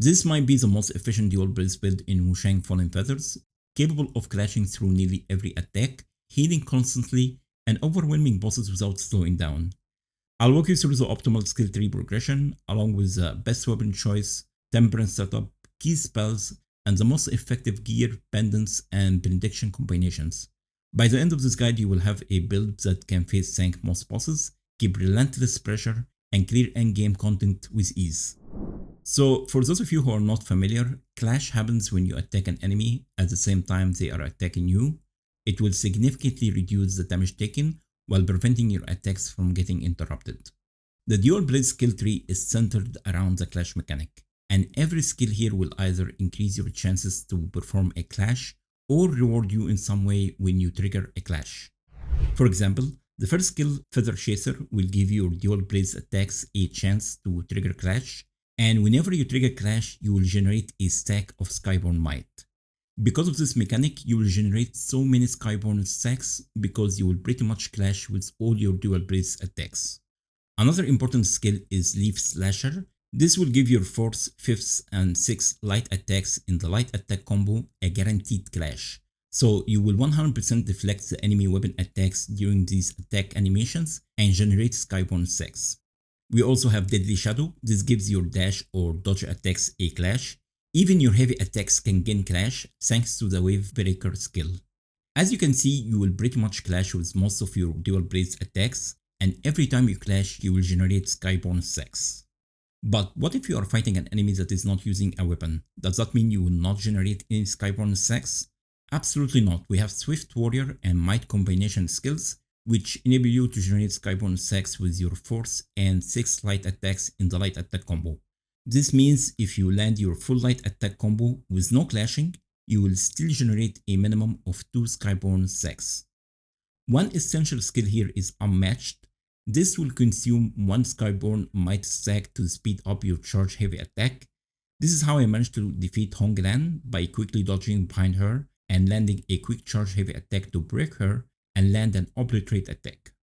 This might be the most efficient dual blades build in Wuchang Fallen Feathers, capable of clashing through nearly every attack, healing constantly, and overwhelming bosses without slowing down. I'll walk you through the optimal skill tree progression, along with the best weapon choice, temperance setup, key spells, and the most effective gear, pendants, and benediction combinations. By the end of this guide, you will have a build that can face tank most bosses, keep relentless pressure, and clear endgame content with ease. So, for those of you who are not familiar, clash happens when you attack an enemy at the same time they are attacking you. It will significantly reduce the damage taken while preventing your attacks from getting interrupted. The dual blade skill tree is centered around the clash mechanic, and every skill here will either increase your chances to perform a clash or reward you in some way when you trigger a clash. For example, the first skill, Feather Chaser, will give your dual blades attacks a chance to trigger clash, and whenever you trigger clash, you will generate a stack of Skyborn might. Because of this mechanic, you will generate so many Skyborn stacks because you will pretty much clash with all your dual blades attacks. Another important skill is Leaf Slasher. This will give your 4th, 5th, and 6th light attacks in the light attack combo a guaranteed clash. So you will 100% deflect the enemy weapon attacks during these attack animations and generate Skyborn stacks. We also have Deadly Shadow. This gives your dash or dodge attacks a clash. Even your heavy attacks can gain clash thanks to the Wave Breaker skill. As you can see, you will pretty much clash with most of your dual blades attacks, and every time you clash, you will generate Skyborn stacks. But what if you are fighting an enemy that is not using a weapon? Does that mean you will not generate any Skyborn stacks? Absolutely not. We have Swift Warrior and Might combination skills, which enable you to generate Skyborn stacks with your 4th and 6th light attacks in the light attack combo. This means if you land your full light attack combo with no clashing, you will still generate a minimum of 2 Skyborn stacks. One essential skill here is Unmatched. This will consume 1 Skyborn might stack to speed up your charge heavy attack. This is how I managed to defeat Honglan by quickly dodging behind her and landing a quick charge heavy attack to break her and land an obliterate attack.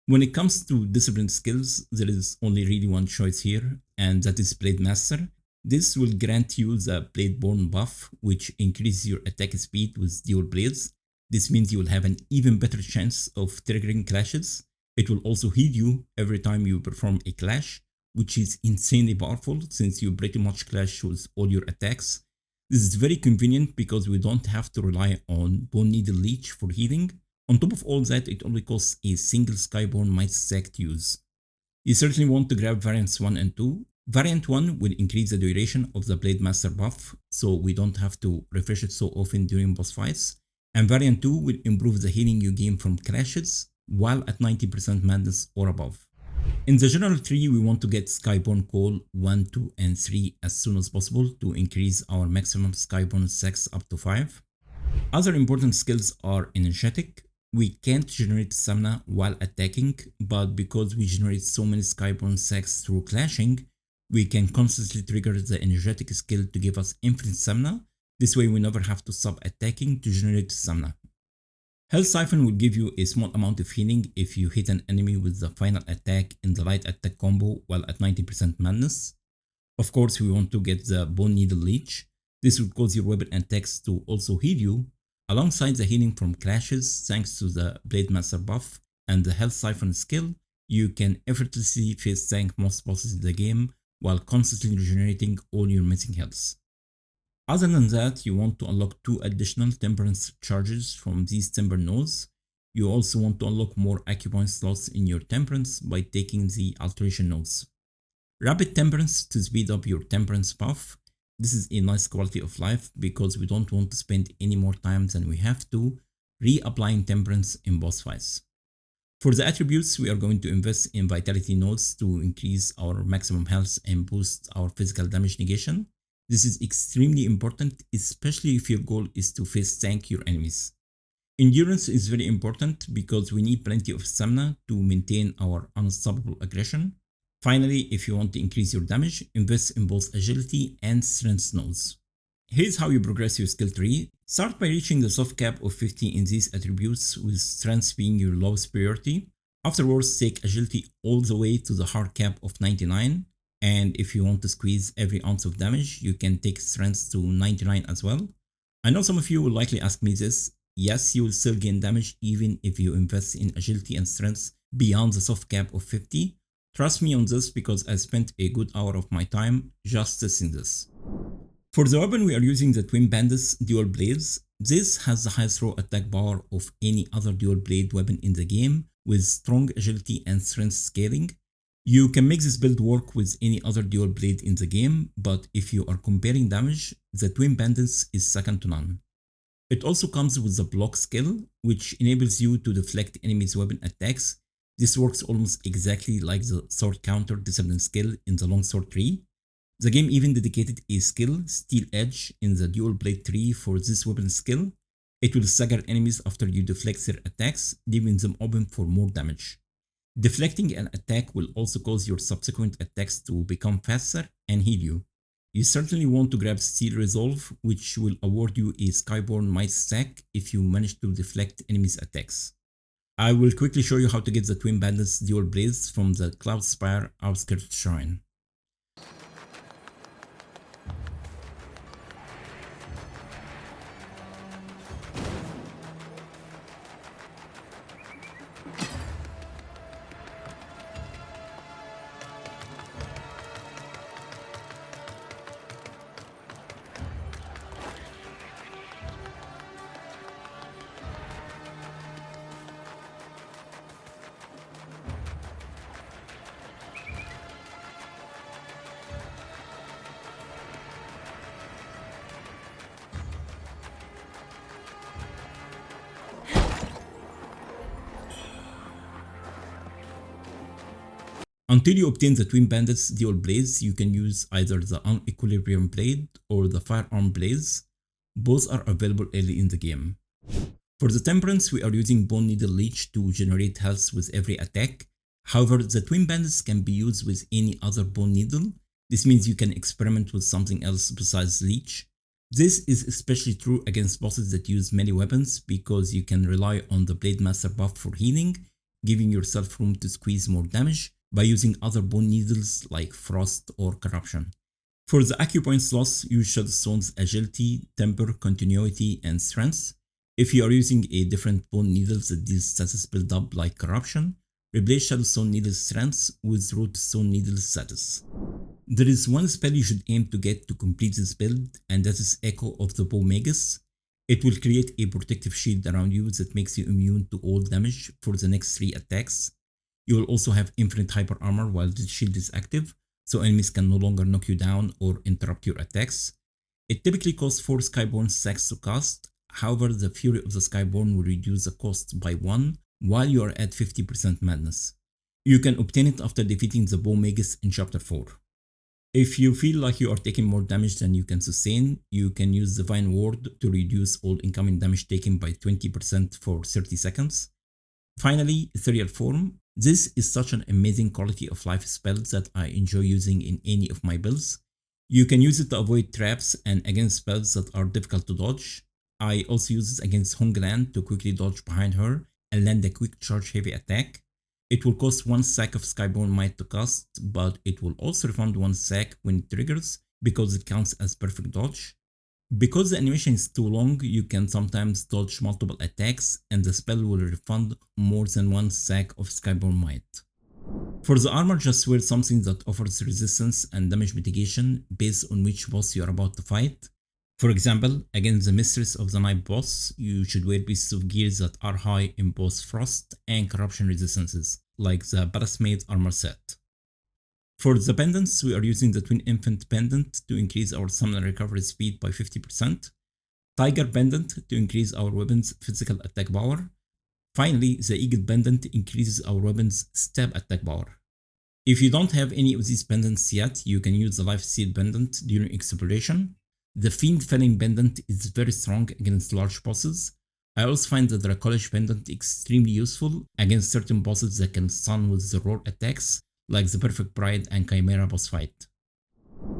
When it comes to discipline skills, there is only really one choice here, and that is Blade Master. This will grant you the Bladeborn buff, which increases your attack speed with dual blades. This means you will have an even better chance of triggering clashes. It will also heal you every time you perform a clash, which is insanely powerful since you pretty much clash with all your attacks. This is very convenient because we don't have to rely on Bone Needle Leech for healing. On top of all that, it only costs a single Skyborn might stack to use. You certainly want to grab variants 1 and 2. Variant 1 will increase the duration of the Blade Master buff, so we don't have to refresh it so often during boss fights. And variant 2 will improve the healing you gain from clashes while at 90% madness or above. In the general tree, we want to get Skyborn Call 1, 2, and 3 as soon as possible to increase our maximum Skyborn stacks up to 5. Other important skills are Energetic. We can't generate stamina while attacking, but because we generate so many Skyborn stacks through clashing, we can constantly trigger the Energetic skill to give us infinite stamina. This way we never have to stop attacking to generate stamina. Health Siphon will give you a small amount of healing if you hit an enemy with the final attack in the light attack combo while at 90% madness. Of course, we want to get the Bone Needle Leech. This will cause your weapon attacks to also heal you, alongside the healing from clashes thanks to the Blade Master buff and the Health Siphon skill. You can effortlessly face tank most bosses in the game while constantly regenerating all your missing health. Other than that, you want to unlock 2 additional Temperance charges from these Timber nodes. You also want to unlock more Acupoint slots in your Temperance by taking the Alteration nodes. Rapid Temperance to speed up your Temperance buff. This is a nice quality of life because we don't want to spend any more time than we have to reapplying Temperance in boss fights. For the attributes, we are going to invest in Vitality nodes to increase our maximum health and boost our physical damage negation. This is extremely important, especially if your goal is to face tank your enemies. Endurance is very important because we need plenty of stamina to maintain our unstoppable aggression. Finally, if you want to increase your damage, invest in both Agility and Strength nodes. Here's how you progress your skill tree. Start by reaching the soft cap of 50 in these attributes, with Strength being your lowest priority. Afterwards, take Agility all the way to the hard cap of 99. And if you want to squeeze every ounce of damage, you can take strength to 99 as well. I know some of you will likely ask me this. Yes, you will still gain damage even if you invest in agility and strength beyond the soft cap of 50. Trust me on this because I spent a good hour of my time just testing this. For the weapon, we are using the Twin Pendants dual blades. This has the highest raw attack power of any other dual blade weapon in the game, with strong agility and strength scaling. You can make this build work with any other dual blade in the game, but if you are comparing damage, the Twin Pendants is second to none. It also comes with the block skill, which enables you to deflect enemies' weapon attacks. This works almost exactly like the sword counter discipline skill in the longsword tree. The game even dedicated a skill, Steel Edge, in the dual blade tree for this weapon skill. It will stagger enemies after you deflect their attacks, leaving them open for more damage. Deflecting an attack will also cause your subsequent attacks to become faster and heal you. You certainly want to grab Steel Resolve, which will award you a Skyborn Might stack if you manage to deflect enemies' attacks. I will quickly show you how to get the Twin Pendants dual blades from the Cloudspire Outskirts Shrine. Until you obtain the Twin Pendants dual blades, you can use either the Unequilibrium blade or the Firearm blades. Both are available early in the game. For the Temperance, we are using Bone Needle Leech to generate health with every attack. However, the Twin Pendants can be used with any other Bone Needle. This means you can experiment with something else besides Leech. This is especially true against bosses that use many weapons because you can rely on the Blade Master buff for healing, giving yourself room to squeeze more damage by using other bone needles like Frost or Corruption. For the Acupoint slots, use Shadowstone's Agility, Temper, Continuity, and Strength. If you are using a different bone needles that deals status build up like Corruption, replace Shadowstone Needle's Strength with Rootstone Needle's status. There is one spell you should aim to get to complete this build, and that is Echo of the Bow Magus. It will create a protective shield around you that makes you immune to all damage for the next 3 attacks. You will also have infinite hyper armor while this shield is active, so enemies can no longer knock you down or interrupt your attacks. It typically costs 4 Skyborn stacks to cast, however the Fury of the Skyborn will reduce the cost by 1 while you are at 50% madness. You can obtain it after defeating the Bow Magus in chapter 4. If you feel like you are taking more damage than you can sustain, you can use Divine Ward to reduce all incoming damage taken by 20% for 30 seconds. Finally, Ethereal Form. This is such an amazing quality of life spell that I enjoy using in any of my builds. You can use it to avoid traps and against spells that are difficult to dodge. I also use it against Honglan to quickly dodge behind her and land a quick charge heavy attack. It will cost 1 stack of Skyborn Might to cast, but it will also refund 1 stack when it triggers because it counts as perfect dodge. Because the animation is too long, you can sometimes dodge multiple attacks and the spell will refund more than 1 stack of Skyborn Might. For the armor, just wear something that offers resistance and damage mitigation based on which boss you are about to fight. For example, against the Mistress of the Night boss, you should wear pieces of gear that are high in both Frost and Corruption resistances, like the Ballastmate armor set. For the Pendants, we are using the Twin Infant Pendant to increase our summon recovery speed by 50%, Tiger Pendant to increase our weapon's physical attack power. Finally, the Eagle Pendant increases our weapon's stab attack power. If you don't have any of these pendants yet, you can use the Life Steal Pendant during exploration. The Fiend Felling Pendant is very strong against large bosses. I also find the Dracolish Pendant extremely useful against certain bosses that can stun with the roar attacks, like the Perfect Pride and Chimera boss fight.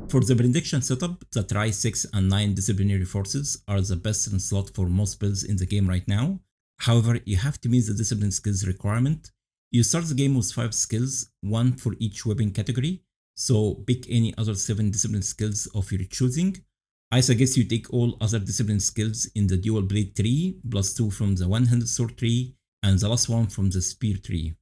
For the Benediction setup, the Try 6 and 9 Disciplinary Forces are the best in slot for most builds in the game right now. However, you have to meet the Discipline skills requirement. You start the game with 5 skills, 1 for each weapon category. so pick any other 7 discipline skills of your choosing. I suggest you take all other discipline skills in the dual blade tree, plus 2 from the one-handed sword tree, and the last one from the spear tree.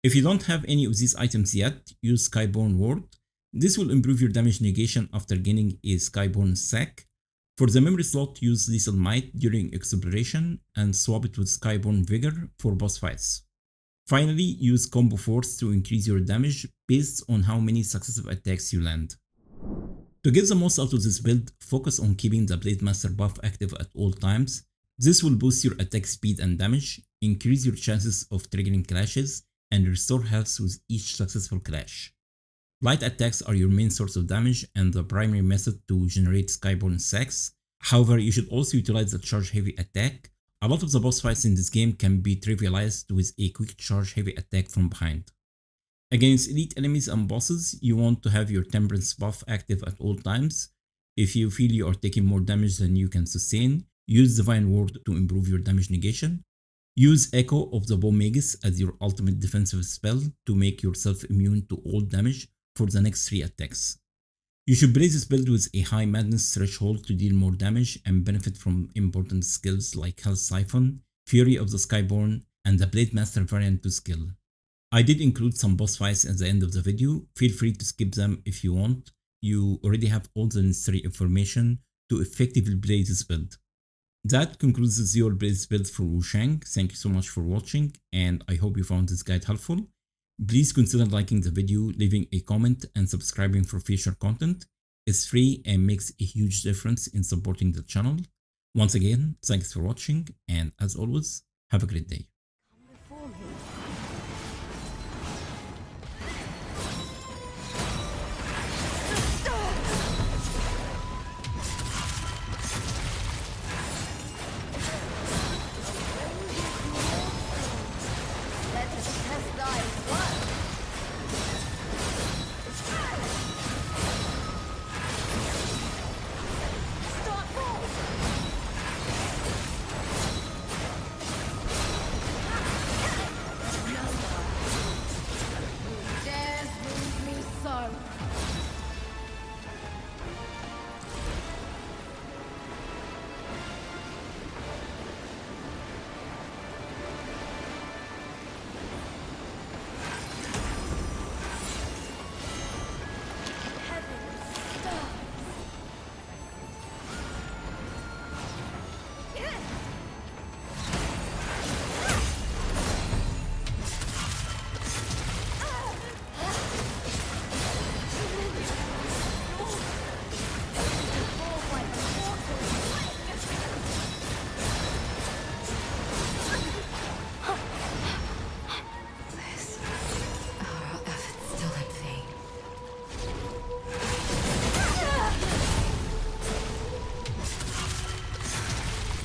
If you don't have any of these items yet, use Skyborn Ward. This will improve your damage negation after gaining a Skyborn sack. For the memory slot, use Lethal Might during exploration and swap it with Skyborn Vigor for boss fights. Finally, use Combo Force to increase your damage based on how many successive attacks you land. To get the most out of this build, focus on keeping the Blade Master buff active at all times. This will boost your attack speed and damage, increase your chances of triggering clashes, and restore health with each successful clash. Light attacks are your main source of damage and the primary method to generate Skyborn sacks. However, you should also utilize the charge heavy attack. A lot of the boss fights in this game can be trivialized with a quick charge heavy attack from behind. Against elite enemies and bosses, you want to have your Temperance buff active at all times. If you feel you are taking more damage than you can sustain, use Divine Ward to improve your damage negation. Use Echo of the Bomb Magus as your ultimate defensive spell to make yourself immune to all damage for the next 3 attacks. You should play this build with a high madness threshold to deal more damage and benefit from important skills like Health Siphon, Fury of the Skyborn, and the Blade Master variant to skill. I did include some boss fights at the end of the video, feel free to skip them if you want. You already have all the necessary information to effectively play this build. That concludes the Zero Blades build for Wuchang. Thank you so much for watching, and I hope you found this guide helpful. Please consider liking the video, leaving a comment, and subscribing for future content. It's free and makes a huge difference in supporting the channel. Once again, thanks for watching, and as always, have a great day.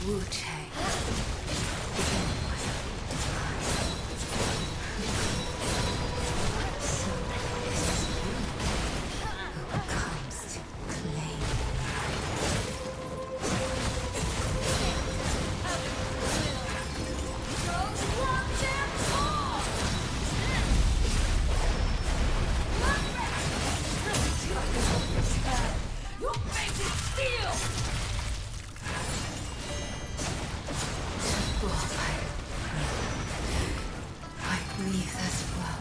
Wuchang. So this is who comes to claim. Your fate is sealed! I breathe as well.